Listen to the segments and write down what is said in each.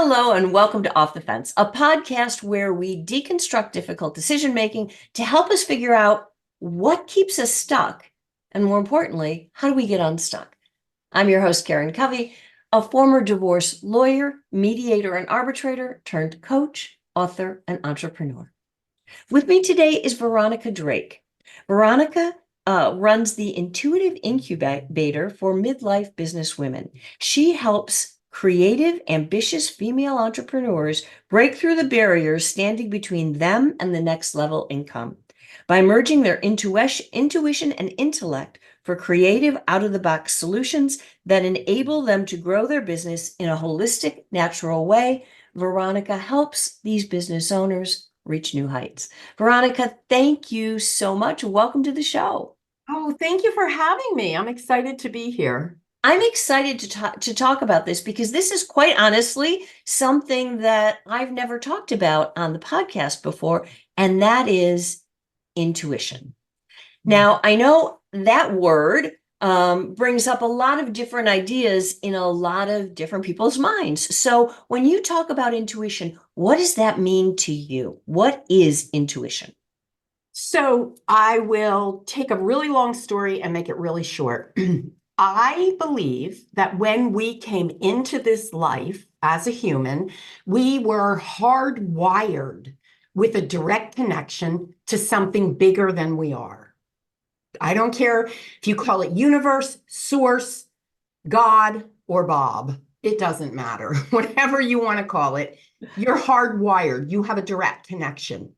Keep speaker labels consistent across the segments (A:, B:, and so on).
A: Hello, and welcome to Off the Fence, a podcast where we deconstruct difficult decision making to help us figure out what keeps us stuck, and more importantly, how do we get unstuck? I'm your host, Karen Covey, a former divorce lawyer, mediator, and arbitrator turned coach, author, and entrepreneur. With me today is Veronica Drake. Veronica runs the Intuitive Incubator for midlife business women. She helps creative, ambitious female entrepreneurs break through the barriers standing between them and the next level income by merging their intuition and intellect for creative, out-of-the-box solutions that enable them to grow their business in a holistic, natural way. Veronica helps these business owners reach new heights. Veronica, thank you so much. Welcome to the show.
B: Oh, thank you for having me. I'm excited to be here.
A: I'm excited to talk about this because this is quite honestly something that I've never talked about on the podcast before, and that is intuition. Now, I know that word brings up a lot of different ideas in a lot of different people's minds. So when you talk about intuition, what does that mean to you? What is intuition?
B: So I will take a really long story and make it really short. I believe that when we came into this life as a human, we were hardwired with a direct connection to something bigger than we are. I don't care if you call it universe, source, God, or Bob. It doesn't matter. Whatever you want to call it, you're hardwired. You have a direct connection.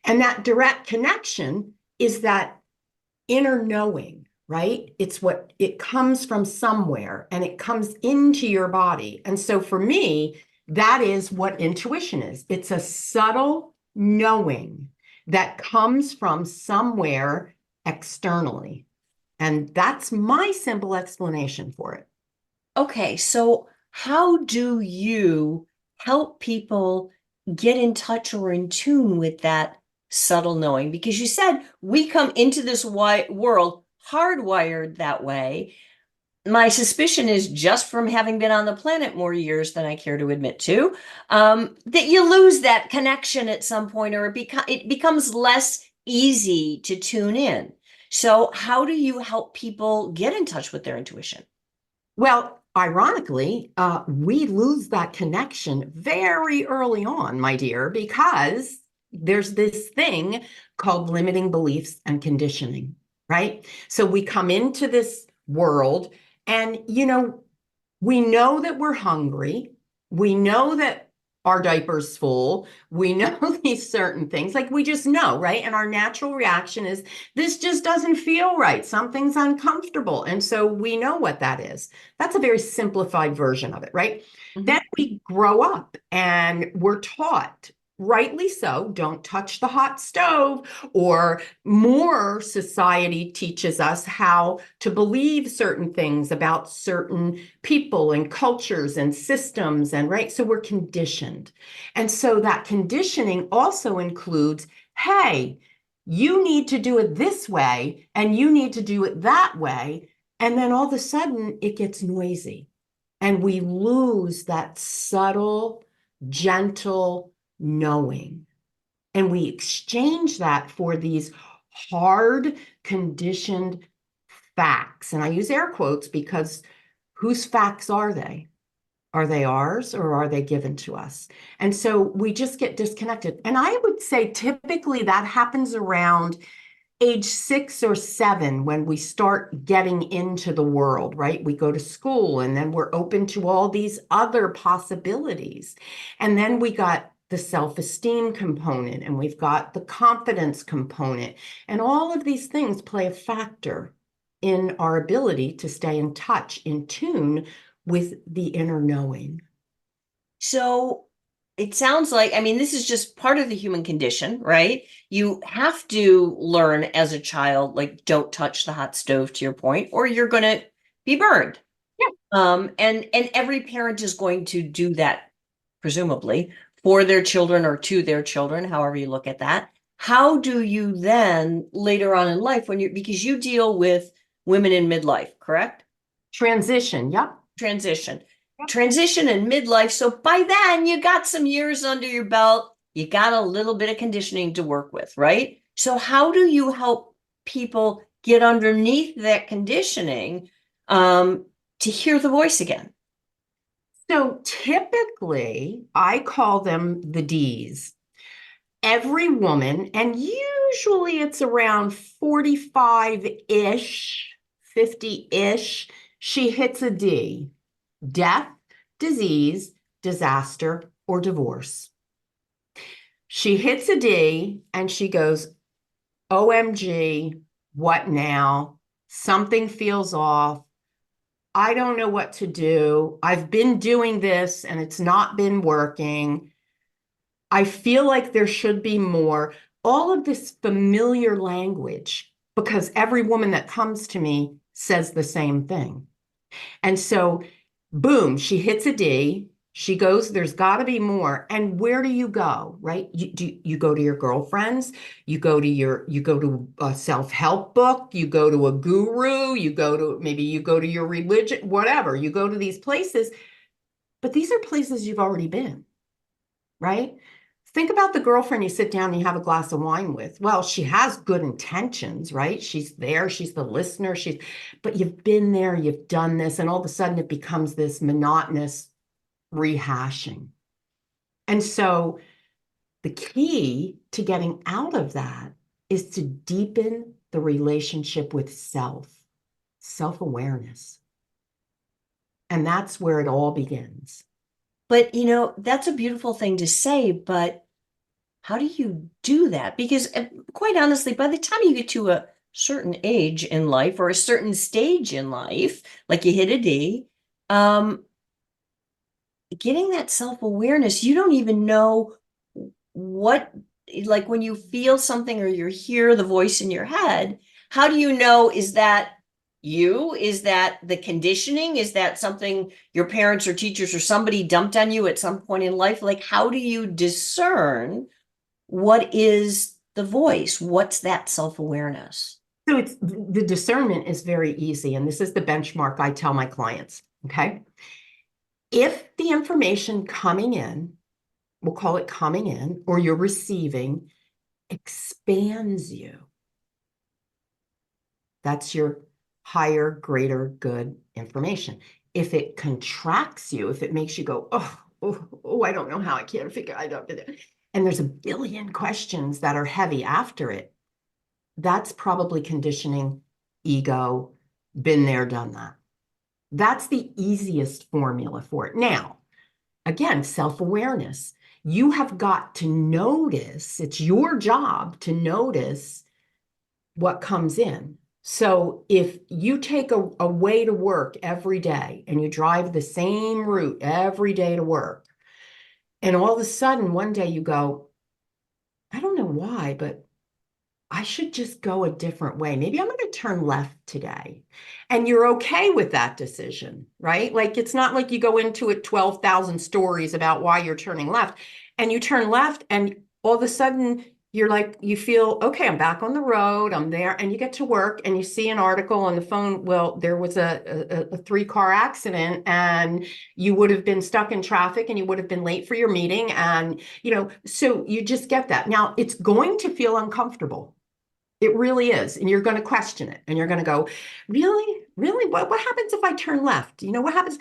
B: And that direct connection is that inner knowing, right? It comes from somewhere and it comes into your body. And so for me, that is what intuition is. It's a subtle knowing that comes from somewhere externally. And that's my simple explanation for it.
A: Okay, so how do you help people get in touch or in tune with that subtle knowing? Because you said we come into this world hardwired that way. My suspicion is just from having been on the planet more years than I care to admit to, that you lose that connection at some point, or it becomes less easy to tune in. So, how do you help people get in touch with their intuition?
B: Well, ironically, we lose that connection very early on, my dear, because there's this thing called limiting beliefs and conditioning, right? So we come into this world and, we know that we're hungry. We know that our diaper's full. We know these certain things, like we just know, right? And our natural reaction is this just doesn't feel right. Something's uncomfortable. And so we know what that is. That's a very simplified version of it, right?
A: Mhm.
B: Then we grow up and we're taught, rightly so, don't touch the hot stove, or more society teaches us how to believe certain things about certain people and cultures and systems, and right, so we're conditioned. And so that conditioning also includes, hey, you need to do it this way and you need to do it that way. And then all of a sudden it gets noisy and we lose that subtle, gentle knowing. And we exchange that for these hard, conditioned facts. And I use air quotes because whose facts are they? Are they ours or are they given to us? And so we just get disconnected. And I would say typically that happens around age 6 or 7 when we start getting into the world, right? We go to school and then we're open to all these other possibilities. And then we got the self-esteem component and we've got the confidence component. And all of these things play a factor in our ability to stay in touch, in tune with the inner knowing.
A: So it sounds like, I mean, this is just part of the human condition, right? You have to learn as a child, like, don't touch the hot stove, to your point, or you're going to be burned.
B: Yeah.
A: And every parent is going to do that, presumably, for their children or to their children, however you look at that. How do you then later on in life, because you deal with women in midlife, correct?
B: Transition, yep.
A: Transition. transition and midlife. So by then, you got some years under your belt. You got a little bit of conditioning to work with, right? So, how do you help people get underneath that conditioning to hear the voice again?
B: So typically, I call them the D's. Every woman, and usually it's around 45-ish, 50-ish, she hits a D: death, disease, disaster, or divorce. She hits a D and she goes, OMG, what now? Something feels off. I don't know what to do. I've been doing this and it's not been working. I feel like there should be more. All of this familiar language, because every woman that comes to me says the same thing. And so, boom, she hits a D. She goes, there's got to be more. And where do you go, right? You go to your girlfriends, you go to a self-help book, you go to a guru, maybe you go to your religion, whatever. You go to these places, but these are places you've already been, right? Think about the girlfriend you sit down and you have a glass of wine with. Well, she has good intentions, right? She's there, she's the listener, but you've been there, you've done this, and all of a sudden it becomes this monotonous rehashing. And so the key to getting out of that is to deepen the relationship with self-awareness. And that's where it all begins.
A: But, that's a beautiful thing to say, but how do you do that? Because quite honestly, by the time you get to a certain age in life or a certain stage in life, like you hit a D, getting that self-awareness, you don't even know what, like when you feel something or you hear the voice in your head, how do you know, is that you? Is that the conditioning? Is that something your parents or teachers or somebody dumped on you at some point in life? Like, how do you discern what is the voice? What's that self-awareness?
B: So the discernment is very easy. And this is the benchmark I tell my clients. Okay. If the information coming in, we'll call it coming in, or you're receiving, expands you, that's your higher, greater, good information. If it contracts you, if it makes you go, oh, I don't know how, I can't figure, I don't, and there's a billion questions that are heavy after it, that's probably conditioning, ego, been there, done that. That's the easiest formula for it. Now, again, self-awareness. You have got to notice, it's your job to notice what comes in. So if you take a way to work every day and you drive the same route every day to work, and all of a sudden one day you go, I don't know why, but I should just go a different way. Maybe I'm going to turn left today. And you're okay with that decision, right? Like it's not like you go into it 12,000 stories about why you're turning left and you turn left and all of a sudden you're like, you feel, okay, I'm back on the road, I'm there. And you get to work and you see an article on the phone. Well, there was a 3-car accident and you would have been stuck in traffic and you would have been late for your meeting. And, so you just get that. Now it's going to feel uncomfortable. It really is. And you're going to question it and you're going to go, really? Really? What happens if I turn left? What happens?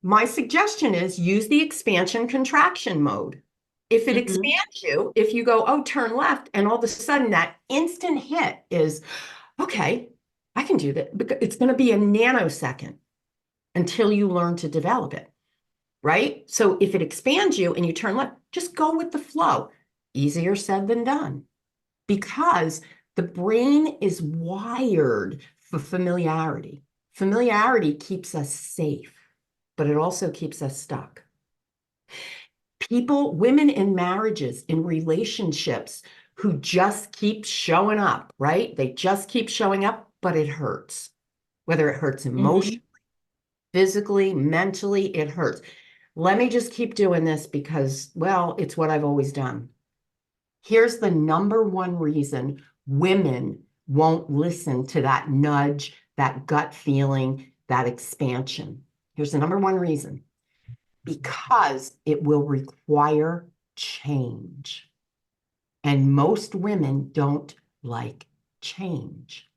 B: My suggestion is use the expansion contraction mode. If it
A: Mhm.
B: expands you, if you go, oh, turn left, and all of a sudden that instant hit is, okay, I can do that. It's going to be a nanosecond until you learn to develop it, right? So if it expands you and you turn left, just go with the flow. Easier said than done, because the brain is wired for familiarity. Familiarity keeps us safe, but it also keeps us stuck. Women in marriages, in relationships who just keep showing up, right? They just keep showing up, but it hurts. Whether it hurts
A: Mhm.
B: emotionally, physically, mentally, it hurts. Let me just keep doing this because, well, it's what I've always done. Here's the number one reason women won't listen to that nudge, that gut feeling, that expansion. Here's the number one reason. Because it will require change. And most women don't like change.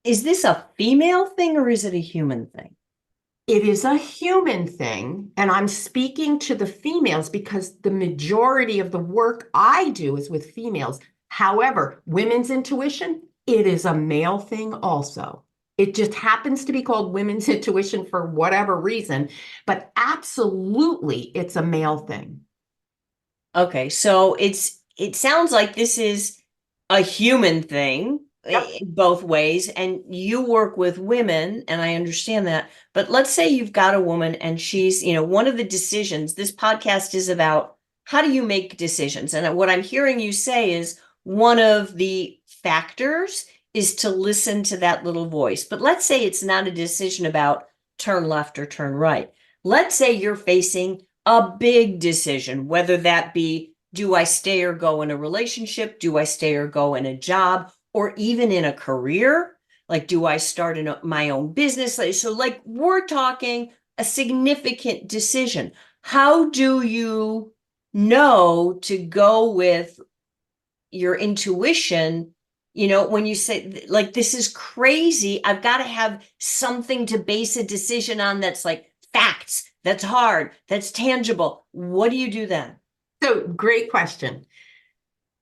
A: Is this a female thing or is it a human thing?
B: It is a human thing. And I'm speaking to the females because the majority of the work I do is with females. However, women's intuition, it is a male thing also. It just happens to be called women's intuition for whatever reason, but absolutely it's a male thing.
A: Okay, so it sounds like this is a human thing
B: Yep.
A: both ways, and you work with women, and I understand that. But let's say you've got a woman and she's, one of the decisions, this podcast is about how do you make decisions? And what I'm hearing you say is one of the factors is to listen to that little voice. But let's say it's not a decision about turn left or turn right. Let's say you're facing a big decision, whether that be do I stay or go in a relationship? Do I stay or go in a job? Or even in a career? Like, do I start my own business? So, like, we're talking a significant decision. How do you know to go with your intuition? When you say, like, this is crazy, I've got to have something to base a decision on that's like facts, that's hard, that's tangible. What do you do then?
B: So, great question.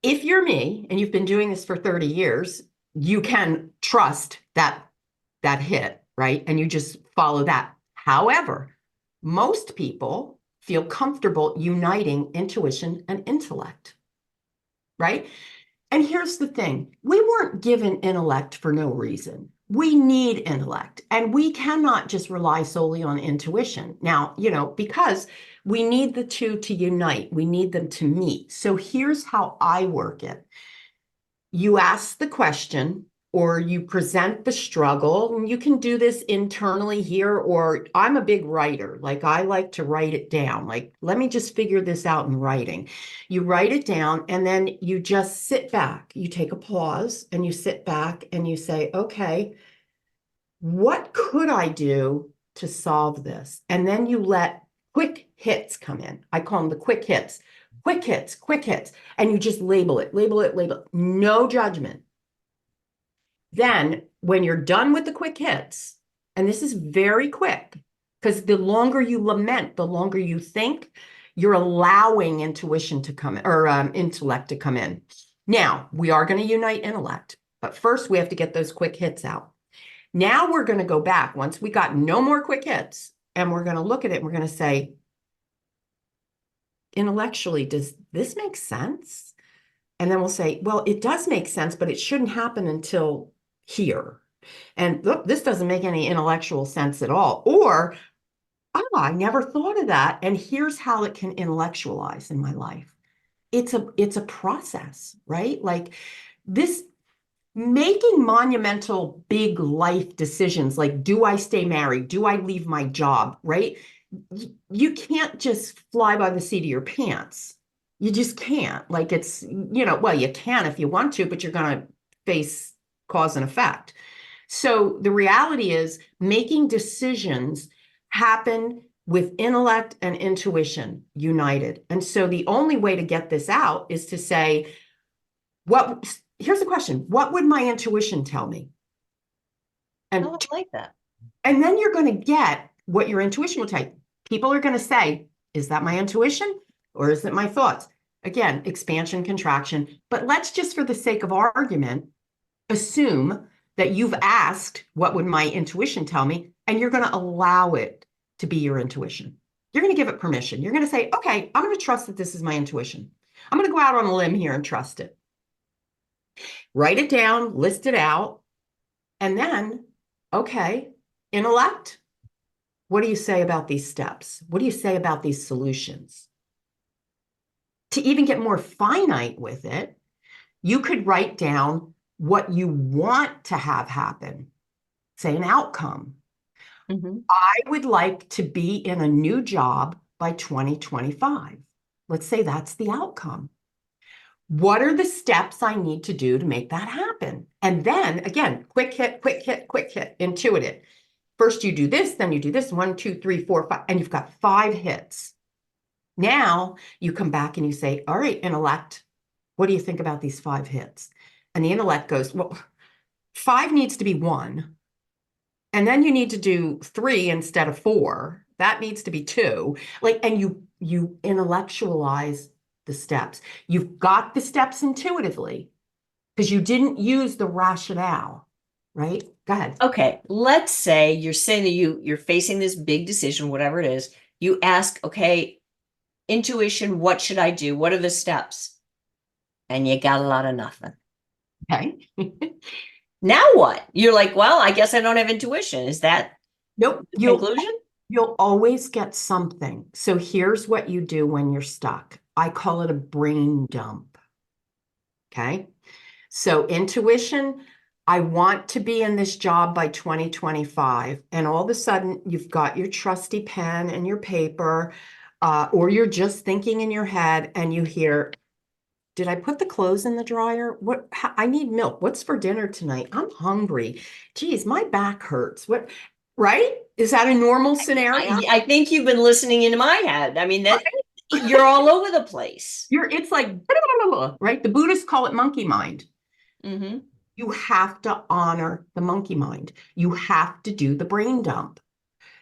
B: If you're me and you've been doing this for 30 years, you can trust that hit, right? And you just follow that. However, most people feel comfortable uniting intuition and intellect, right? And here's the thing, we weren't given intellect for no reason. We need intellect, and we cannot just rely solely on intuition. Now, because we need the two to unite, we need them to meet. So here's how I work it. You ask the question or you present the struggle, and you can do this internally here, or I'm a big writer. Like, I like to write it down. Like, let me just figure this out in writing. You write it down and then you just sit back. You take a pause and you sit back and you say, okay, what could I do to solve this? And then you let quick hits come in. I call them the quick hits. Quick hits, quick hits. And you just label it, label it, label it. No judgment. Then, when you're done with the quick hits, and this is very quick, because the longer you lament, the longer you think, you're allowing intuition to come in, or intellect to come in. Now, we are going to unite intellect, but first we have to get those quick hits out. Now we're going to go back once we got no more quick hits, and we're going to look at it and we're going to say, intellectually, does this make sense? And then we'll say, well, it does make sense, but it shouldn't happen until here. And look, this doesn't make any intellectual sense at all. Or, oh, I never thought of that. And here's how it can intellectualize in my life. It's a process, right? Like, this making monumental big life decisions, like, do I stay married? Do I leave my job? Right? You can't just fly by the seat of your pants. You just can't. Like, it's, well, you can if you want to, but you're going to face cause and effect. So the reality is, making decisions happen with intellect and intuition united. And so the only way to get this out is to say, here's the question, what would my intuition tell me? And
A: Oh, I like that.
B: And then you're going to get what your intuition will tell you. People are going to say, is that my intuition or is it my thoughts? Again, expansion, contraction. But let's just, for the sake of argument, assume that you've asked, what would my intuition tell me? And you're going to allow it to be your intuition. You're going to give it permission. You're going to say, okay, I'm going to trust that this is my intuition. I'm going to go out on a limb here and trust it. Write it down, list it out, and then, okay, intellect, what do you say about these steps? What do you say about these solutions? To even get more finite with it, you could write down what you want to have happen, say an outcome.
A: Mm-hmm.
B: I would like to be in a new job by 2025. Let's say that's the outcome. What are the steps I need to do to make that happen? And then again, quick hit, quick hit, quick hit, intuitive. First you do this, then you do this, 1, 2, 3, 4, 5, and you've got 5 hits. Now you come back and you say, all right, intellect, what do you think about these 5 hits? And the intellect goes, well, 5 needs to be 1. And then you need to do 3 instead of 4. That needs to be 2. Like, and you intellectualize the steps. You've got the steps intuitively because you didn't use the rationale, right? Go ahead.
A: Okay, let's say you're saying that you're facing this big decision, whatever it is. You ask, okay, intuition, what should I do? What are the steps? And you got a lot of nothing.
B: Okay.
A: Now what? You're like, well, I guess I don't have intuition. Is that
B: Nope.
A: the conclusion?
B: You'll always get something. So here's what you do when you're stuck. I call it a brain dump. Okay. So intuition, I want to be in this job by 2025. And all of a sudden, you've got your trusty pen and your paper, or you're just thinking in your head and you hear, did I put the clothes in the dryer? I need milk. What's for dinner tonight? I'm hungry. Geez, my back hurts. What, right? Is that a normal scenario?
A: I think you've been listening into my head. I mean, that
B: Right?
A: you're all over the place.
B: It's like, right? The Buddhists call it monkey mind.
A: Mm-hmm.
B: You have to honor the monkey mind. You have to do the brain dump.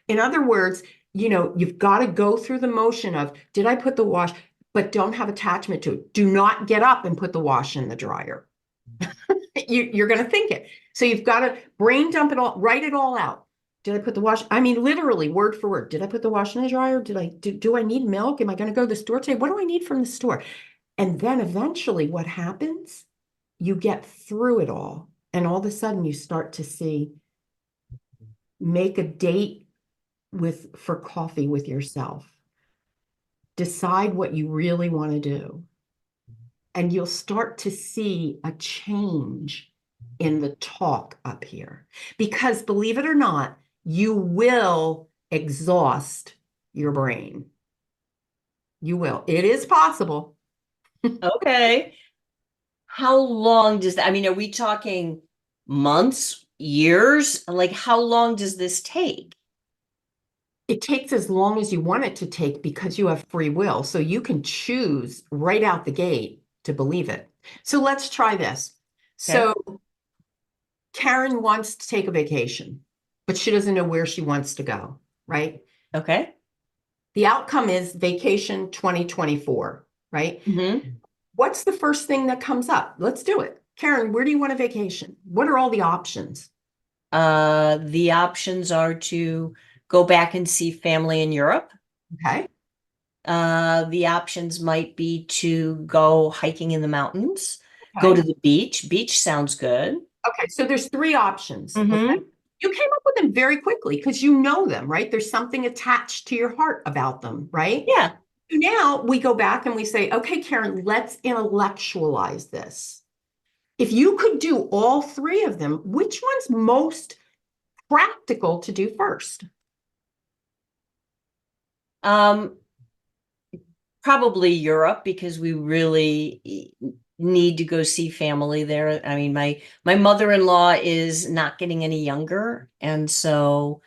B: In other words, you've got to go through the motion of, did I put the wash, but don't have attachment to it. Do not get up and put the wash in the dryer. You're going to think it. So you've got to brain dump it all, write it all out. Did I put the wash? I mean, literally word for word. Did I put the wash in the dryer? Do I need milk? Am I going to go to the store today? What do I need from the store? And then eventually what happens? You get through it all. And all of a sudden you start to see, make a date for coffee with yourself. Decide what you really want to do. And you'll start to see a change in the talk up here. Because believe it or not, you will exhaust your brain. You will. It is possible.
A: Okay. How long does that, I mean, are we talking months, years? Like, how long does this take?
B: It takes as long as you want it to take because you have free will. So you can choose right out the gate to believe it. So let's try this.
A: Okay.
B: So Karen wants to take a vacation, but she doesn't know where she wants to go, right?
A: Okay.
B: The outcome is vacation 2024, right?
A: Mm-hmm.
B: What's the first thing that comes up? Let's do it. Karen, where do you want a vacation? What are all the options?
A: The options are to go back and see family in Europe.
B: Okay.
A: The options might be to go hiking in the mountains, go to
B: Okay.
A: the beach. Beach sounds good.
B: Okay. So there's 3 options. Okay.
A: Mm-hmm.
B: You came up with them very quickly because you know them, right? There's something attached to your heart about them, right?
A: Yeah.
B: Now we go back and we say, okay, Karen, let's intellectualize this. If you could do all 3 of them, which one's most practical to do first?
A: Um, Probably Europe because we really need to go see family there. I mean, my mother-in-law is not getting any younger, and so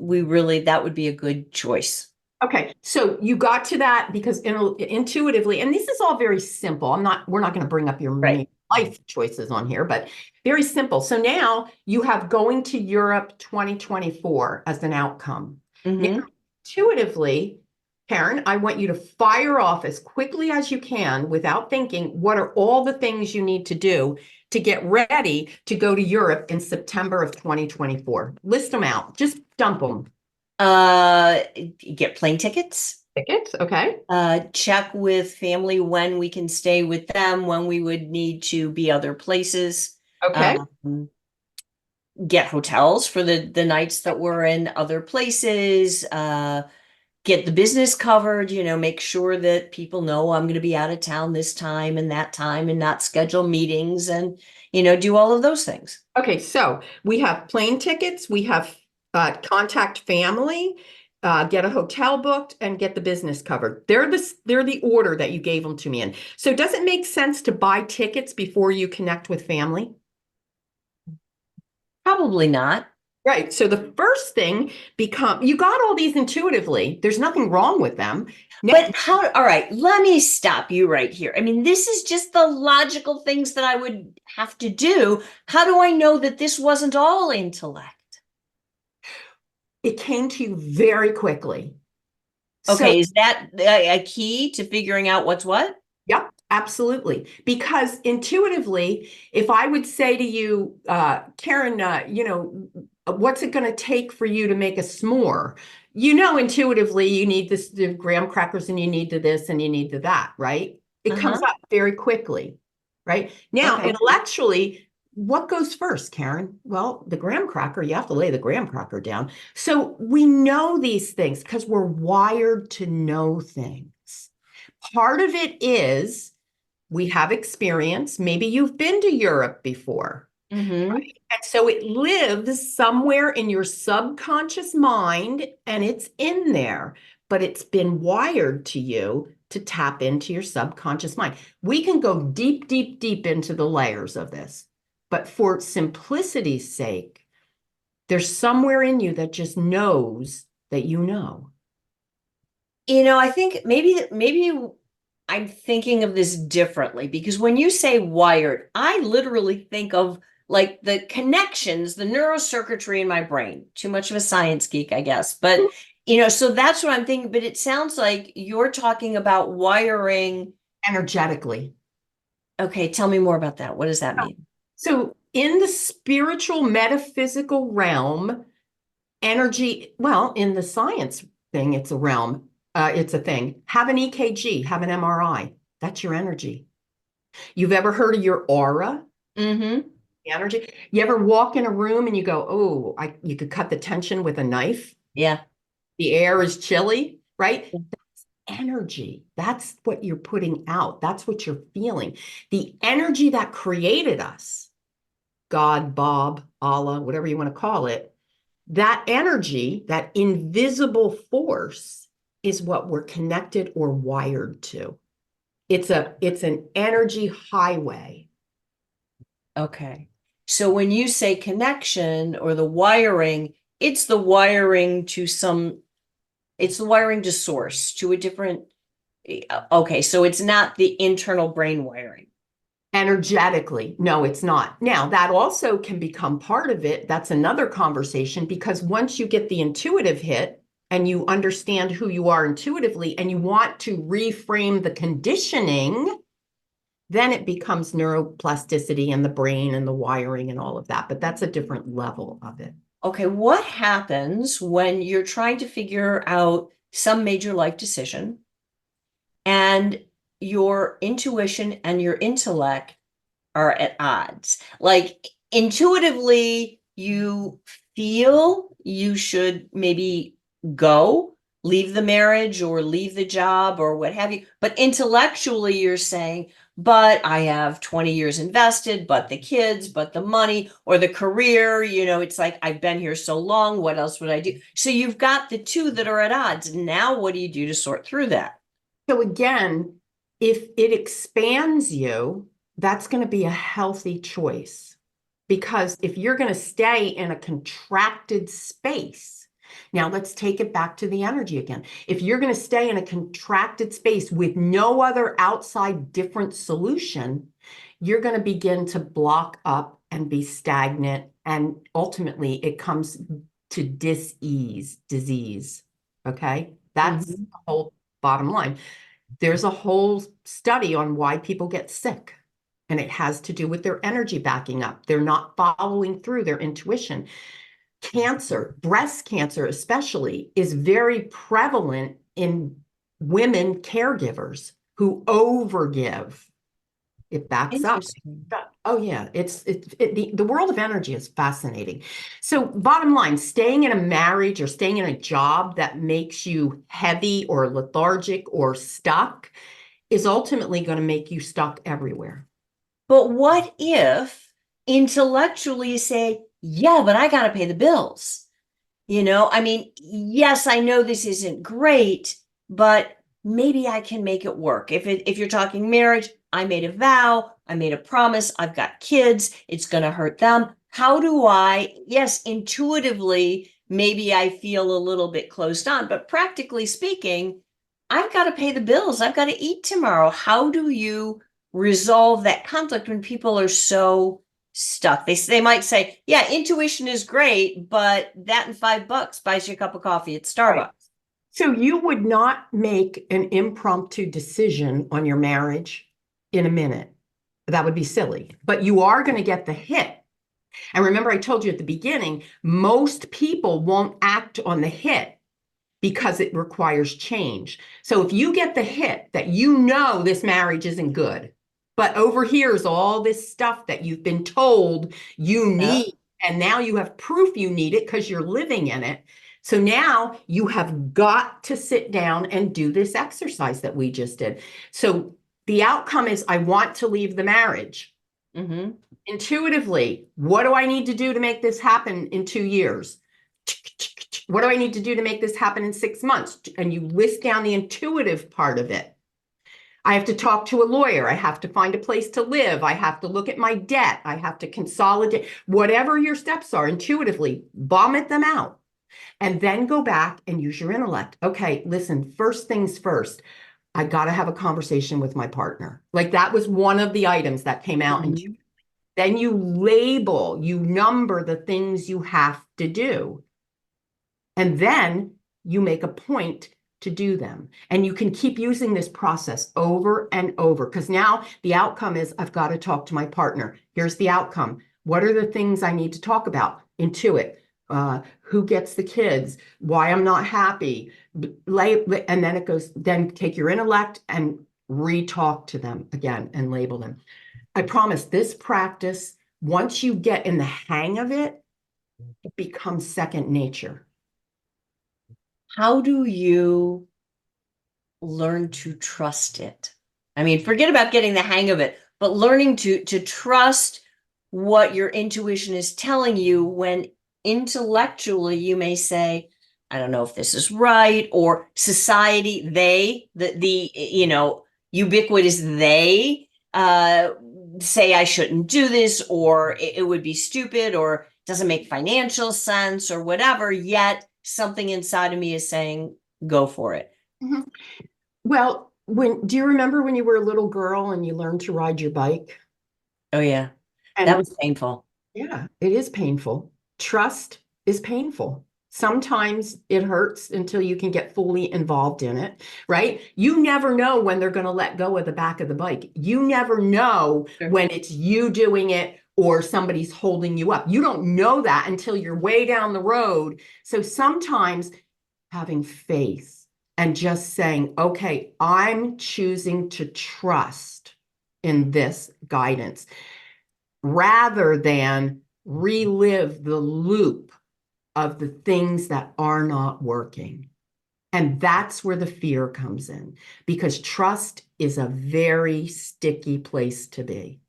A: that would be a good choice.
B: Okay, so you got to that because intuitively, and this is all very simple. We're not going to bring up your
A: Right.
B: life choices on here, but very simple. So now you have going to Europe 2024 as an outcome. Now,
A: Mm-hmm.
B: intuitively, Karen, I want you to fire off as quickly as you can without thinking, what are all the things you need to do to get ready to go to Europe in September of 2024? List them out. Just dump them.
A: Get plane tickets.
B: Tickets, okay.
A: Check with family when we can stay with them, when we would need to be other places.
B: Okay.
A: Get hotels for the nights that we're in other places. Get the business covered, make sure that people know I'm going to be out of town this time and that time and not schedule meetings and, do all of those things.
B: Okay, so we have plane tickets, we have contact family, get a hotel booked, and get the business covered. They're the order that you gave them to me in. So does it make sense to buy tickets before you connect with family?
A: Probably not.
B: Right. So the first thing you got all these intuitively. There's nothing wrong with them.
A: But how, all right, let me stop you right here. I mean, this is just the logical things that I would have to do. How do I know that this wasn't all intellect?
B: It came to you very quickly. So,
A: Okay, is that a key to figuring out what's what?
B: yep, absolutely. Because intuitively, if I would say to you, Karen, what's it going to take for you to make a s'more? You know, intuitively, you need the graham crackers and you need to this and you need to that, right? It comes
A: Uh-huh.
B: up very quickly, right? Now,
A: Okay.
B: intellectually, what goes first, Karen? Well, the graham cracker, you have to lay the graham cracker down. So we know these things because we're wired to know things. Part of it is we have experience. Maybe you've been to Europe before,
A: Mm-hmm.
B: right? And so it lives somewhere in your subconscious mind and it's in there, but it's been wired to you to tap into your subconscious mind. We can go deep, deep, deep into the layers of this, but for simplicity's sake, there's somewhere in you that just knows that you know.
A: I think maybe I'm thinking of this differently because when you say wired, I literally think of like the connections, the neurocircuitry in my brain. Too much of a science geek, I guess. But so that's what I'm thinking. But it sounds like you're talking about wiring.
B: Energetically.
A: Okay, tell me more about that. What does that mean?
B: So, in the spiritual metaphysical realm, energy, well, in the science thing, it's a realm, it's a thing. Have an EKG, have an MRI. That's your energy. You've ever heard of your aura?
A: Mm-hmm.
B: The energy. You ever walk in a room and you go, oh, you could cut the tension with a knife?
A: Yeah.
B: The air is chilly, right? Energy. That's what you're putting out. That's what you're feeling. The energy that created us, God, Bob, Allah, whatever you want to call it, that energy, that invisible force is what we're connected or wired to. It's an energy highway.
A: Okay. So when you say connection or the wiring, it's the wiring to it's the wiring to source, to a different. Okay, so it's not the internal brain wiring.
B: Energetically, no, it's not. Now, that also can become part of it. That's another conversation because once you get the intuitive hit and you understand who you are intuitively and you want to reframe the conditioning, then it becomes neuroplasticity and the brain and the wiring and all of that. But that's a different level of it.
A: Okay, what happens when you're trying to figure out some major life decision and your intuition and your intellect are at odds? Like intuitively, you feel you should maybe go, leave the marriage or leave the job or what have you. But intellectually, you're saying, but I have 20 years invested, but the kids, but the money or the career, it's like I've been here so long. What else would I do? So you've got the two that are at odds. Now, what do you do to sort through that?
B: So again, if it expands you, that's going to be a healthy choice. Because if you're going to stay in a contracted space, now let's take it back to the energy again. If you're going to stay in a contracted space with no other outside different solution, you're going to begin to block up and be stagnant. And ultimately, it comes to dis-ease, disease. Okay. That's the
A: Mhm.
B: whole bottom line. There's a whole study on why people get sick, and it has to do with their energy backing up. They're not following through their intuition. Cancer, breast cancer especially, is very prevalent in women caregivers who overgive. It backs up.
A: Interesting.
B: Oh yeah, the world of energy is fascinating. So bottom line, staying in a marriage or staying in a job that makes you heavy or lethargic or stuck is ultimately going to make you stuck everywhere.
A: But what if intellectually you say, yeah, but I got to pay the bills? I mean, yes, I know this isn't great, but maybe I can make it work. If you're talking marriage, I made a vow, I made a promise, I've got kids, it's going to hurt them. how do I, yes, intuitively, maybe I feel a little bit closed on, but practically speaking, I've got to pay the bills. I've got to eat tomorrow. How do you resolve that conflict when people are so stuck? They might say, yeah, intuition is great, but that and $5 buys you a cup of coffee at
B: Right.
A: Starbucks.
B: So you would not make an impromptu decision on your marriage in a minute. That would be silly, but you are going to get the hit. And remember, I told you at the beginning, most people won't act on the hit because it requires change. So if you get the hit that you know this marriage isn't good, but over here is all this stuff that you've been told you
A: Yeah.
B: need, and now you have proof you need it because you're living in it. So now you have got to sit down and do this exercise that we just did. So the outcome is I want to leave the marriage.
A: Mm-hmm.
B: Intuitively, what do I need to do to make this happen in 2 years? What do I need to do to make this happen in 6 months? And you list down the intuitive part of it. I have to talk to a lawyer. I have to find a place to live. I have to look at my debt. I have to consolidate. Whatever your steps are, intuitively, vomit them out. And then go back and use your intellect. Okay, listen, first things first. I got to have a conversation with my partner. Like that was one of the items that came out. And
A: Mm-hmm.
B: then you label, you number the things you have to do. And then you make a point to do them. And you can keep using this process over and over because now the outcome is I've got to talk to my partner. Here's the outcome. What are the things I need to talk about? Intuit. Who gets the kids? Why I'm not happy. And then it goes, then take your intellect and re-talk to them again and label them. I promise this practice, once you get in the hang of it, it becomes second nature.
A: How do you learn to trust it? I mean, forget about getting the hang of it, but learning to trust what your intuition is telling you when intellectually you may say, I don't know if this is right, or society, the ubiquitous they say I shouldn't do this, or it would be stupid, or doesn't make financial sense, or whatever, yet something inside of me is saying, go for it.
B: Mhm. Well, do you remember when you were a little girl and you learned to ride your bike?
A: Oh yeah, that
B: And
A: was painful.
B: yeah, it is painful. Trust is painful. Sometimes it hurts until you can get fully involved in it, right? You never know when they're going to let go of the back of the bike. You never know
A: Sure.
B: when it's you doing it or somebody's holding you up. You don't know that until you're way down the road. So sometimes having faith and just saying, okay, I'm choosing to trust in this guidance rather than relive the loop of the things that are not working. And that's where the fear comes in because trust is a very sticky place to be.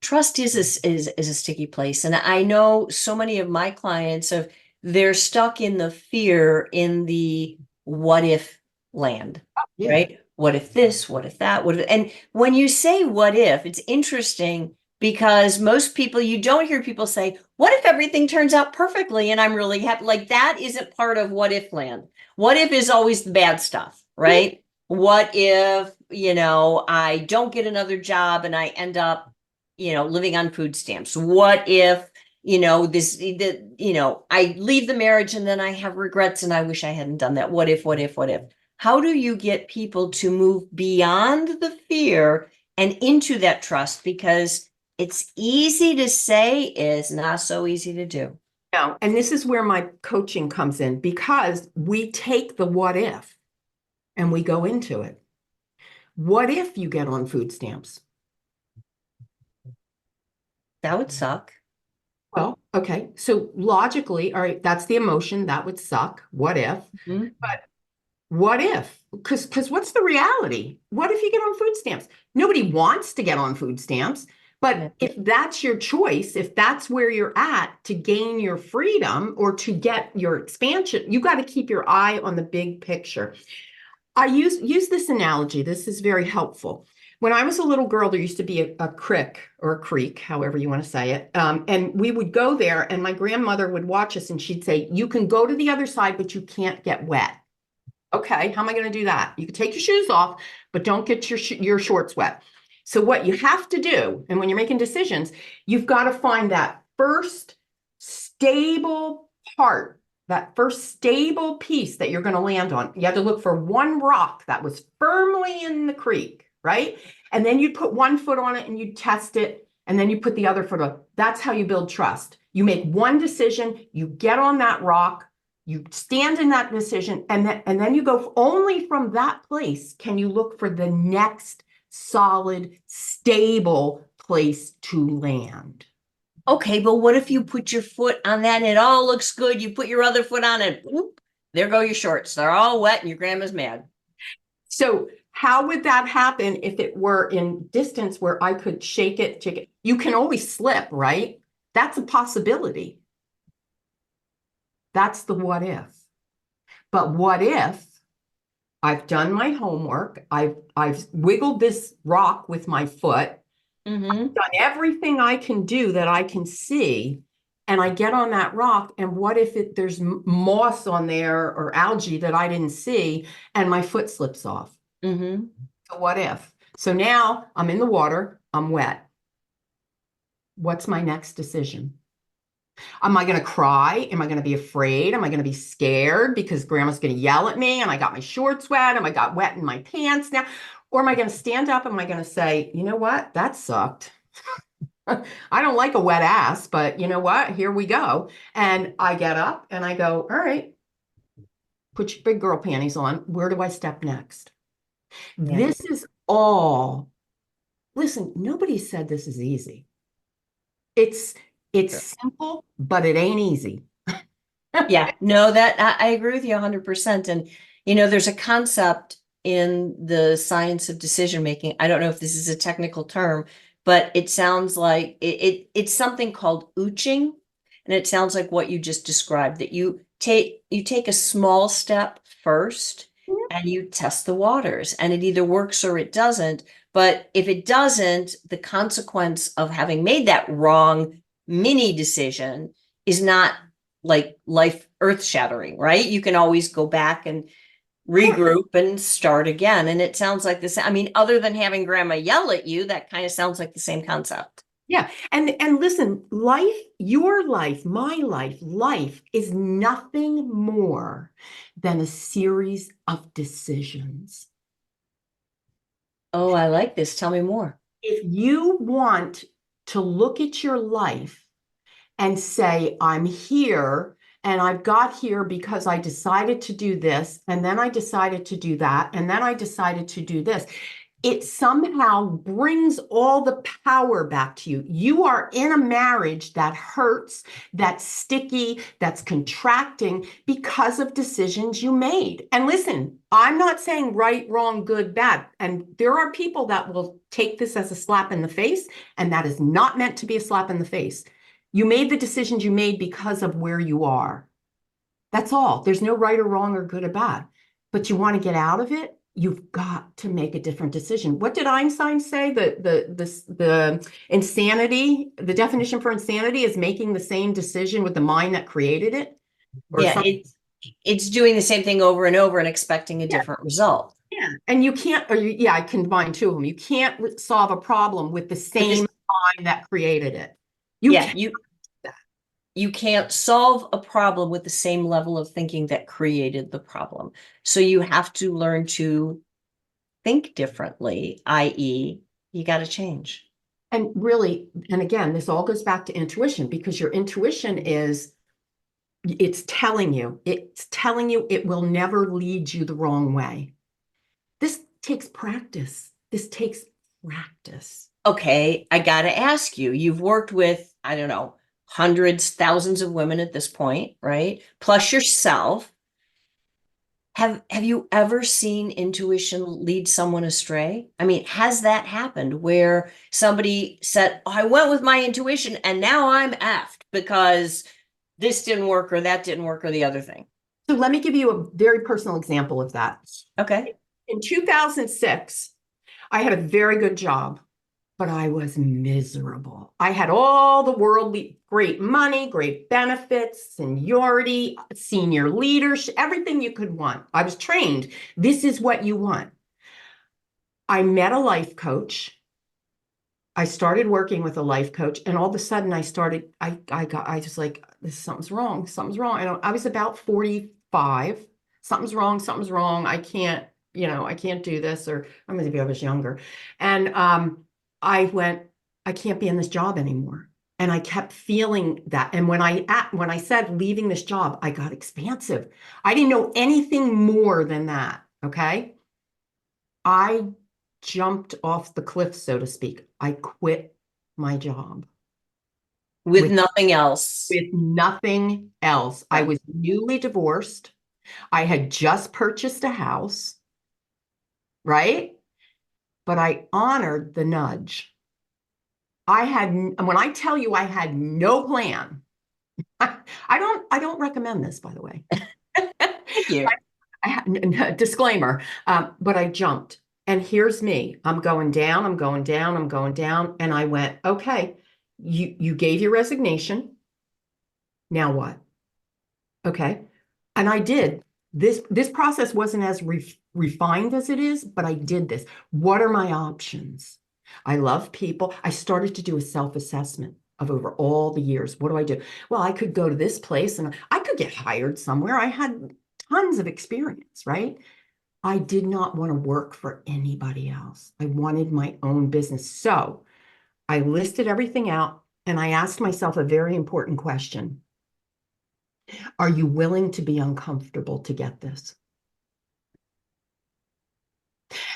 A: Trust is a sticky place, and I know so many of my clients of they're stuck in the fear in the what if land,
B: Yeah.
A: right? What if this? What if that? What if, and when you say what if, it's interesting because most people you don't hear people say, what if everything turns out perfectly and I'm really happy? Like that isn't part of what if land. What if is always the bad stuff, right? What if, I don't get another job and I end up living on food stamps? What if, I leave the marriage and then I have regrets and I wish I hadn't done that? What if, what if, what if? How do you get people to move beyond the fear and into that trust? Because it's easy to say, is not so easy to do.
B: No, and this is where my coaching comes in because we take the what if and we go into it. What if you get on food stamps?
A: That would suck.
B: Well, okay. So logically, all right, that's the emotion. That would suck. What if?
A: Mhm.
B: But what if? Because what's the reality? What if you get on food stamps? Nobody wants to get on food stamps.
A: Yeah.
B: But if that's your choice, if that's where you're at to gain your freedom or to get your expansion, you got to keep your eye on the big picture. I use this analogy. This is very helpful. When I was a little girl, there used to be a crick or a creek, however you want to say it. And we would go there, and my grandmother would watch us, and she'd say, "You can go to the other side, but you can't get wet." Okay, how am I going to do that? You can take your shoes off, but don't get your shorts wet. So what you have to do, and when you're making decisions, you've got to find that first stable part, that first stable piece that you're going to land on. You have to look for one rock that was firmly in the creek, right? And then you put one foot on it and you test it, and then you put the other foot on. That's how you build trust. You make one decision, you get on that rock, you stand in that decision, and then you go only from that place can you look for the next solid, stable place to land.
A: Okay, but what if you put your foot on that and it all looks good? You put your other foot on it, whoop, there go your shorts. They're all wet and your grandma's mad.
B: So how would that happen if it were in distance where I could shake it, take it? You can always slip, right? That's a possibility. That's the what if. But what if I've done my homework, I've wiggled this rock with my foot,
A: Mm-hmm.
B: done everything I can do that I can see, and I get on that rock, and what if there's moss on there or algae that I didn't see, and my foot slips off?
A: Mm-hmm.
B: So what if? So now I'm in the water, I'm wet. What's my next decision? Am I going to cry? Am I going to be afraid? Am I going to be scared because grandma's going to yell at me and I got my shorts wet and I got wet in my pants now? Or am I going to stand up? Am I going to say, you know what? That sucked. I don't like a wet ass, but you know what? Here we go. And I get up and I go, all right, put your big girl panties on. Where do I step next?
A: Yeah.
B: This is all. Listen, nobody said this is easy. It's
A: Sure.
B: simple, but it ain't easy.
A: Yeah, no, that I agree with you 100%. And there's a concept in the science of decision making. I don't know if this is a technical term, but it sounds like it's something called ooching, and it sounds like what you just described, that you take a small step first and you test the waters, and it either works or it doesn't. But if it doesn't, the consequence of having made that wrong mini decision is not like life earth shattering, right? You can always go back and regroup and start again. And it sounds like this. I mean, other than having grandma yell at you, that kind of sounds like the same concept.
B: Yeah. And listen, life, your life, my life is nothing more than a series of decisions.
A: Oh, I like this. Tell me more.
B: If you want to look at your life and say, I'm here and I've got here because I decided to do this, and then I decided to do that, and then I decided to do this, it somehow brings all the power back to you. You are in a marriage that hurts, that's sticky, that's contracting because of decisions you made. And listen, I'm not saying right, wrong, good, bad. And there are people that will take this as a slap in the face, and that is not meant to be a slap in the face. You made the decisions you made because of where you are. That's all. There's no right or wrong or good or bad. But you want to get out of it, you've got to make a different decision. What did Einstein say? The insanity, the definition for insanity is making the same decision with the mind that created it, or
A: Yeah,
B: something.
A: it's doing the same thing over and over and expecting a
B: Yeah,
A: different result.
B: yeah. And you can't, yeah, I combine two of them. You can't solve a problem with the
A: But
B: same
A: this,
B: mind that created it. You
A: yeah,
B: can't.
A: you can't solve a problem with the same level of thinking that created the problem. So you have to learn to think differently, i.e., you got to change.
B: And really, and again, this all goes back to intuition, because your intuition is, it's telling you it will never lead you the wrong way. This takes practice. This takes practice.
A: Okay, I got to ask you, you've worked with, I don't know, hundreds, thousands of women at this point, right? Plus yourself. Have you ever seen intuition lead someone astray? I mean, has that happened where somebody said, oh, I went with my intuition and now I'm effed because this didn't work or that didn't work or the other thing?
B: So let me give you a very personal example of that.
A: Okay.
B: In 2006, I had a very good job, but I was miserable. I had all the worldly, great money, great benefits, seniority, senior leadership, everything you could want. I was trained. This is what you want. I met a life coach. I started working with a life coach, and all of a sudden I was like, something's wrong. Something's wrong. I was about 45. Something's wrong. Something's wrong. I can't, I can't do this, or maybe I was younger. And I went, I can't be in this job anymore. And I kept feeling that. And when I said leaving this job, I got expansive. I didn't know anything more than that. Okay. I jumped off the cliff, so to speak. I quit my job
A: With nothing else.
B: with nothing else. I was newly divorced. I had just purchased a house, right? But I honored the nudge. When I tell you I had no plan, I don't recommend this, by the way.
A: Thank you.
B: Disclaimer, but I jumped. And here's me. I'm going down, I'm going down, I'm going down. And I went, okay, you gave your resignation. Now what? Okay. And I did. This process wasn't as refined as it is, but I did this. What are my options? I love people. I started to do a self-assessment of over all the years. What do I do? Well, I could go to this place and I could get hired somewhere. I had tons of experience, right? I did not want to work for anybody else. I wanted my own business. So I listed everything out and I asked myself a very important question. Are you willing to be uncomfortable to get this?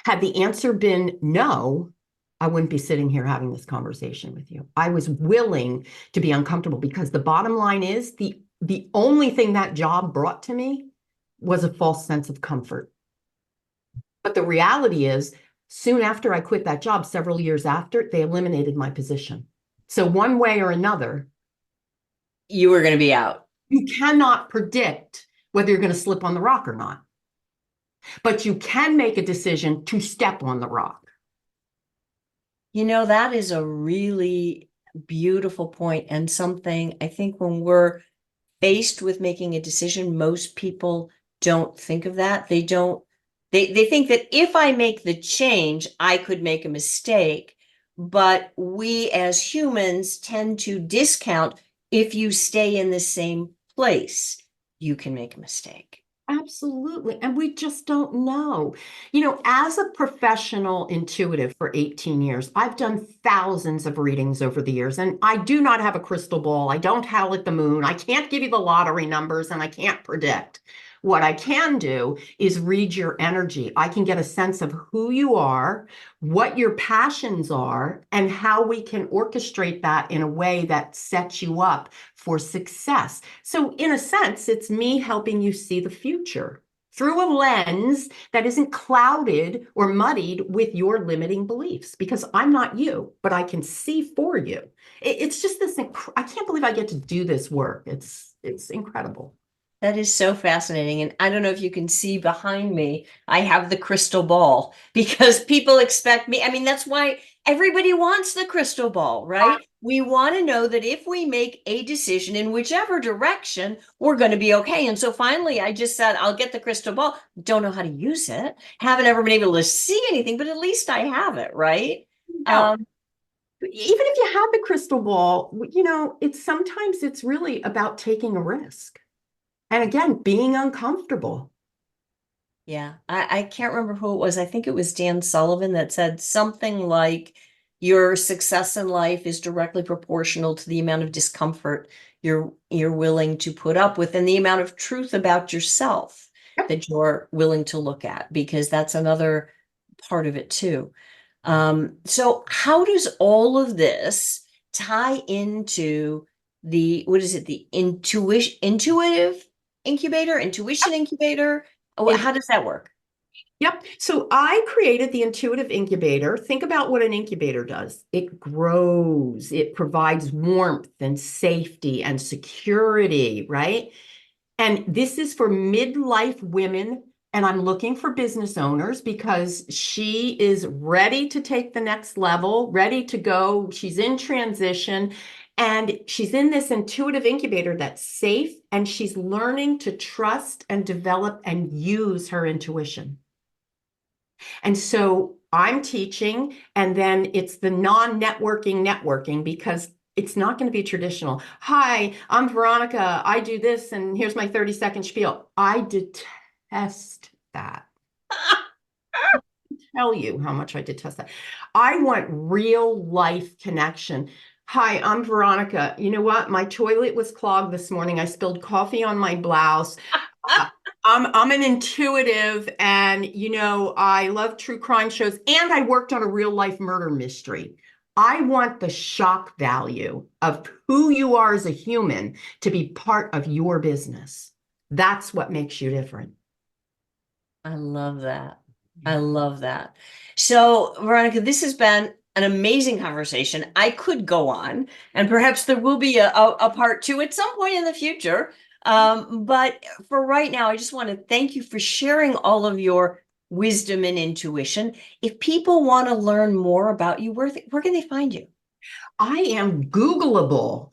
B: Had the answer been no, I wouldn't be sitting here having this conversation with you. I was willing to be uncomfortable because the bottom line is the only thing that job brought to me was a false sense of comfort. But the reality is, soon after I quit that job, several years after, they eliminated my position. So one way or another,
A: You were going to be out.
B: you cannot predict whether you're going to slip on the rock or not. But you can make a decision to step on the rock.
A: That is a really beautiful point, and something I think when we're faced with making a decision, most people don't think of that. They think that if I make the change, I could make a mistake. But we as humans tend to discount if you stay in the same place, you can make a mistake.
B: Absolutely. And we just don't know. As a professional intuitive for 18 years, I've done thousands of readings over the years, and I do not have a crystal ball. I don't howl at the moon. I can't give you the lottery numbers, and I can't predict. What I can do is read your energy. I can get a sense of who you are, what your passions are, and how we can orchestrate that in a way that sets you up for success. So in a sense, it's me helping you see the future through a lens that isn't clouded or muddied with your limiting beliefs, because I'm not you, but I can see for you. It's just this, I can't believe I get to do this work. It's incredible.
A: That is so fascinating. And I don't know if you can see behind me, I have the crystal ball because people expect me. I mean, that's why everybody wants the crystal ball, right? We want to know that if we make a decision in whichever direction, we're going to be okay. And so finally, I just said, I'll get the crystal ball. Don't know how to use it. Haven't ever been able to see anything, but at least I have it, right?
B: Yeah. Even if you have the crystal ball, sometimes it's really about taking a risk. And again, being uncomfortable.
A: Yeah, I can't remember who it was. I think it was Dan Sullivan that said something like your success in life is directly proportional to the amount of discomfort you're willing to put up with, and the amount of truth about yourself
B: Yep.
A: that you're willing to look at, because that's another part of it too. So how does all of this tie into what is it, the intuitive intuition incubator? Oh, how does that work?
B: Yep. So I created the intuitive incubator. Think about what an incubator does. It grows, it provides warmth and safety and security, right? And this is for midlife women And I'm looking for business owners because she is ready to take the next level, ready to go. She's in transition and she's in this intuitive incubator that's safe, and she's learning to trust and develop and use her intuition. And so I'm teaching, and then it's the non-networking networking, because it's not going to be traditional. Hi, I'm Veronica. I do this, and here's my 30-second spiel. I detest that. Tell you how much I detest that. I want real life connection. Hi, I'm Veronica. You know what? My toilet was clogged this morning. I spilled coffee on my blouse. Uh, I'm an intuitive, and I love true crime shows, and I worked on a real life murder mystery. I want the shock value of who you are as a human to be part of your business. That's what makes you different.
A: I love that. I love that. So, Veronica, this has been an amazing conversation. I could go on, and perhaps there will be a part two at some point in the future. But for right now, I just want to thank you for sharing all of your wisdom and intuition. If people want to learn more about you, where can they find you?
B: I am Googleable.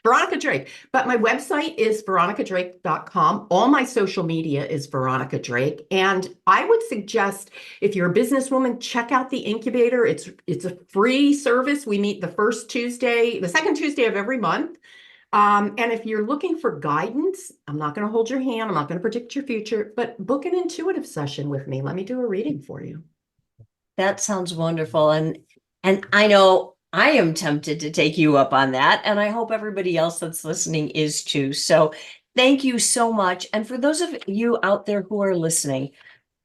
B: Veronica Drake. But my website is veronicadrake.com. All my social media is Veronica Drake. And I would suggest, if you're a businesswoman, check out the incubator. It's a free service. We meet the second Tuesday of every month. And if you're looking for guidance, I'm not going to hold your hand. I'm not going to predict your future, but book an intuitive session with me. Let me do a reading for you.
A: That sounds wonderful. And I know I am tempted to take you up on that. And I hope everybody else that's listening is too. So thank you so much. And for those of you out there who are listening,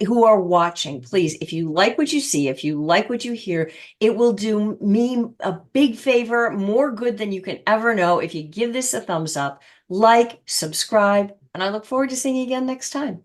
A: who are watching, please, if you like what you see, if you like what you hear, it will do me a big favor, more good than you can ever know, if you give this a thumbs up, like, subscribe, and I look forward to seeing you again next time.